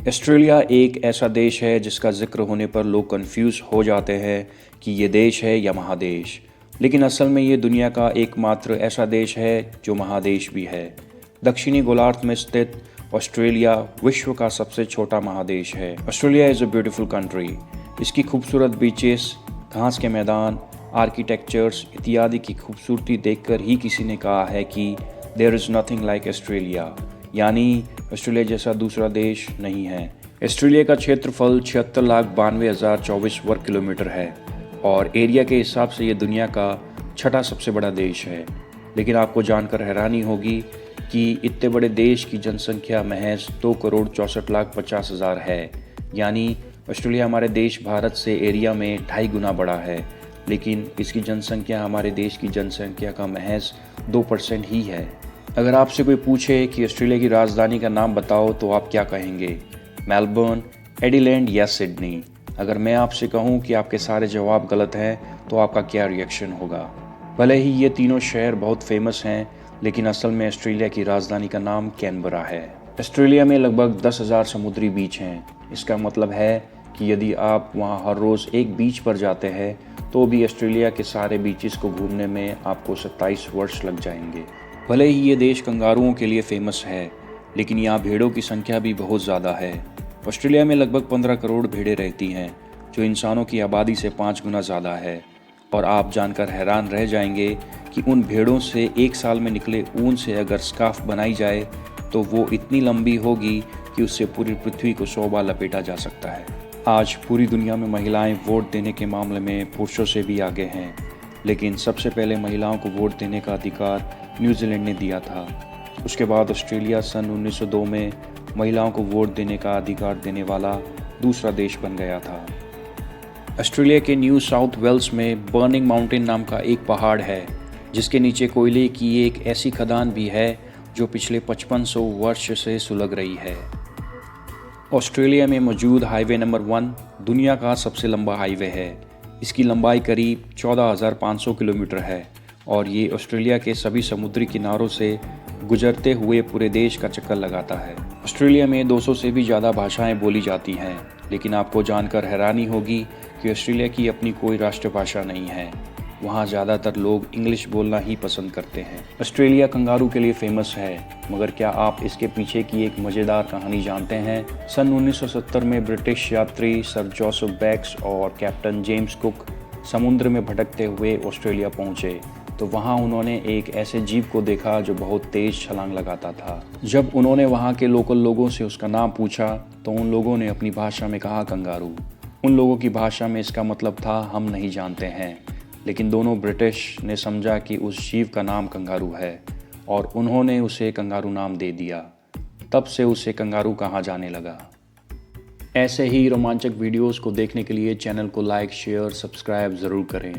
Australia एक ऐसा देश है जिसका जिक्र होने पर लोग कंफ्यूज हो जाते हैं कि ये देश है या महादेश। लेकिन असल में ये दुनिया का एकमात्र ऐसा देश है जो महादेश भी है। दक्षिणी गोलार्ध में स्थित ऑस्ट्रेलिया विश्व का सबसे छोटा महादेश है। Australia is a beautiful country. इसकी खूबसूरत बीचेस, घास के मैदान, आर्किटेक्चर्स इत्यादि की खूबसूरती देखकर ही किसी ने कहा है कि there is nothing like Australia, यानी ऑस्ट्रेलिया जैसा दूसरा देश नहीं है। ऑस्ट्रेलिया का क्षेत्रफल 76,92,024 वर्ग किलोमीटर है और एरिया के हिसाब से ये दुनिया का छठा सबसे बड़ा देश है। लेकिन आपको जानकर हैरानी होगी कि इतने बड़े देश की जनसंख्या महज 2,64,50,000 है, यानी ऑस्ट्रेलिया हमारे देश भारत से एरिया में 2.5 गुना बड़ा है, लेकिन इसकी जनसंख्या हमारे देश की जनसंख्या का महज 2% ही है। अगर आपसे कोई पूछे कि ऑस्ट्रेलिया की राजधानी का नाम बताओ तो आप क्या कहेंगे? मेलबर्न, एडिलेड या सिडनी? अगर मैं आपसे कहूं कि आपके सारे जवाब गलत हैं तो आपका क्या रिएक्शन होगा? भले ही ये तीनों शहर बहुत फेमस हैं, लेकिन असल में ऑस्ट्रेलिया की राजधानी का नाम कैनबरा है। ऑस्ट्रेलिया में लगभग 10,000 समुद्री बीच हैं। इसका मतलब है कि यदि आप वहाँ हर रोज़ एक बीच पर जाते हैं तो भी ऑस्ट्रेलिया के सारे बीचेस को घूमने में आपको 27 वर्ष लग जाएंगे। भले ही ये देश कंगारुओं के लिए फेमस है, लेकिन यहाँ भेड़ों की संख्या भी बहुत ज़्यादा है। ऑस्ट्रेलिया में लगभग 15 करोड़ भेड़ें रहती हैं, जो इंसानों की आबादी से 5 गुना ज़्यादा है। और आप जानकर हैरान रह जाएंगे कि उन भेड़ों से एक साल में निकले ऊन से अगर स्कार्फ बनाई जाए तो वो इतनी लंबी होगी कि उससे पूरी पृथ्वी को 100 बार लपेटा जा सकता है। आज पूरी दुनिया में महिलाएं वोट देने के मामले में पुरुषों से भी आगे हैं, लेकिन सबसे पहले महिलाओं को वोट देने का अधिकार न्यूजीलैंड ने दिया था। उसके बाद ऑस्ट्रेलिया सन 1902 में महिलाओं को वोट देने का अधिकार देने वाला दूसरा देश बन गया था। ऑस्ट्रेलिया के न्यू साउथ वेल्स में बर्निंग माउंटेन नाम का एक पहाड़ है, जिसके नीचे कोयले की एक ऐसी खदान भी है जो पिछले 5500 वर्ष से सुलग रही है। ऑस्ट्रेलिया में मौजूद हाईवे नंबर 1 दुनिया का सबसे लंबा हाईवे है। इसकी लंबाई करीब 14,500 किलोमीटर है और ये ऑस्ट्रेलिया के सभी समुद्री किनारों से गुजरते हुए पूरे देश का चक्कर लगाता है। ऑस्ट्रेलिया में 200 से भी ज़्यादा भाषाएं बोली जाती हैं, लेकिन आपको जानकर हैरानी होगी कि ऑस्ट्रेलिया की अपनी कोई राष्ट्रभाषा नहीं है। वहाँ ज़्यादातर लोग इंग्लिश बोलना ही पसंद करते हैं। ऑस्ट्रेलिया कंगारू के लिए फेमस है, मगर क्या आप इसके पीछे की एक मज़ेदार कहानी जानते हैं? सन 1970 में ब्रिटिश यात्री सर जोसेफ बैक्स और कैप्टन जेम्स कुक समुद्र में भटकते हुए ऑस्ट्रेलिया पहुँचे, तो वहाँ उन्होंने एक ऐसे जीव को देखा जो बहुत तेज़ छलांग लगाता था। जब उन्होंने वहाँ के लोकल लोगों से उसका नाम पूछा तो उन लोगों ने अपनी भाषा में कहा कंगारू। उन लोगों की भाषा में इसका मतलब था हम नहीं जानते हैं, लेकिन दोनों ब्रिटिश ने समझा कि उस जीव का नाम कंगारू है और उन्होंने उसे कंगारू नाम दे दिया। तब से उसे कंगारू कहा जाने लगा। ऐसे ही रोमांचक वीडियोस को देखने के लिए चैनल को लाइक, शेयर, सब्सक्राइब ज़रूर करें।